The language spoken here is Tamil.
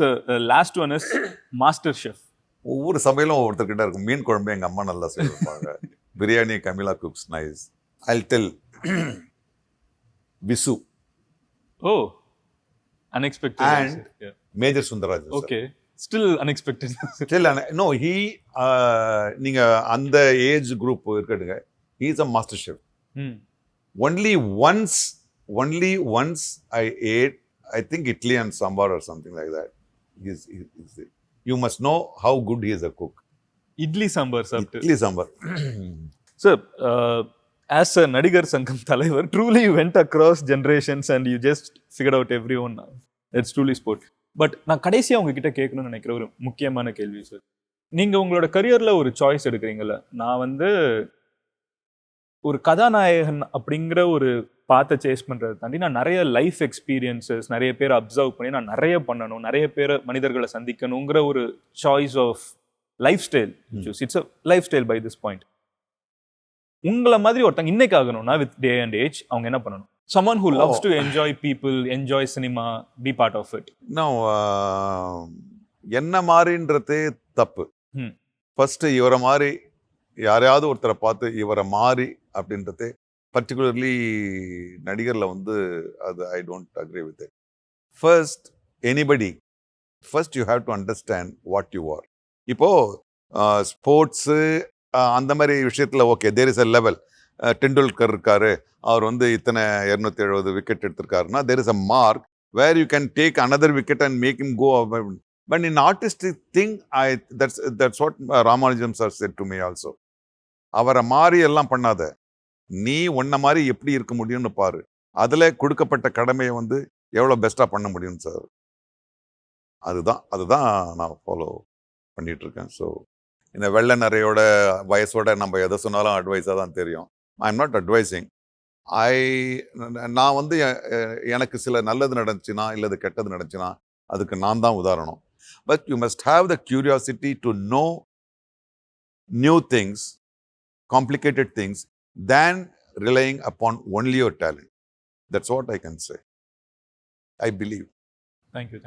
So last one is Master Chef. ஒவ்வொரு சமையலும் ஒவ்வொருத்தர்கிட்ட இருக்கும். மீன் குழம்பு எங்கள் அம்மா நல்லா செய்வாங்க. Biryani Camilla cooks nice. I'll tell Visu. Oh, unexpected. And yeah. Major Sundararajan. Okay, still unexpected. Still, no, he, நீங்க அந்த ஏஜ் குரூப் இருக்கட்டுங்க, he is a master chef. Only once I ate, I think Italy and sambar or something like that. You must know how good he is a cook. Idli sambar சாப்பிட்டு. Idli sambar. Sir, as a Nadigar Sangam தலைவர், truly you went across generations and you just figured out everyone. It's truly sport. But நான் கடைசியாக உங்ககிட்ட கேட்கணும்னு நினைக்கிற ஒரு முக்கியமான கேள்வி சார். நீங்கள் உங்களோட கரியரில் ஒரு சாய்ஸ் எடுக்கிறீங்கள, நான் வந்து ஒரு கதாநாயகன் அப்படிங்கிற ஒரு பாத்தை சேஸ் பண்ணுறதை தாண்டி நான் நிறைய லைஃப் எக்ஸ்பீரியன்சஸ், நிறைய பேரை அப்சர்வ் பண்ணி நான் நிறைய பண்ணணும், நிறைய பேரை மனிதர்களை சந்திக்கணுங்கிற ஒரு choice of lifestyle. It's a lifestyle by this point. உங்களை மாதிரி ஒருத்தங்க இன்னைக்கு ஆகணும்னா வித் டே அண்ட் ஏஜ் அவங்க என்ன பண்ணணும்? Someone who loves to enjoy people, enjoy cinema, be part of it. No, என்ன மாதிரின்றதே தப்பு. ஃபர்ஸ்ட் இவரை மாதிரி யாரையாவது ஒருத்தரை பார்த்து இவரை மாறி அப்படின்றதே, பர்டிகுலர்லி நடிகர்ல வந்து அது I don't agree with it. First anybody, first you have to understand what you are. இப்போ ஸ்போர்ட்ஸு அந்த மாதிரி விஷயத்துல okay, there is a level. Tendulkar இருக்காரு, அவர் வந்து இத்தனை 270 விக்கெட் எடுத்திருக்காருன்னா there is a mark where you can take another wicket and make him go. But in artistic thing, that's what Ramanujam sir said to me also. அவரை மாறி எல்லாம் பண்ணாத, நீ உன்ன மாதிரி எப்படி இருக்க முடியும்னு பாரு, அதுல கொடுக்கப்பட்ட கடமையை வந்து எவ்வளவு பெஸ்டா பண்ண முடியும் சார். அதுதான் நான் ஃபாலோ பண்ணிட்டு இருக்கேன். ஸோ இந்த வெள்ள நிறையோட வயசோட நம்ம எதை சொன்னாலும் அட்வைஸாக தான் தெரியும். I am not advising. நான் வந்து எனக்கு சில நல்லது நடந்துச்சுன்னா இல்லது கெட்டது நடந்துச்சுன்னா அதுக்கு நான் தான் உதாரணம். But you must have the curiosity to know new things, complicated things, than relying upon only your talent. That's what I can say. I believe. Thank you.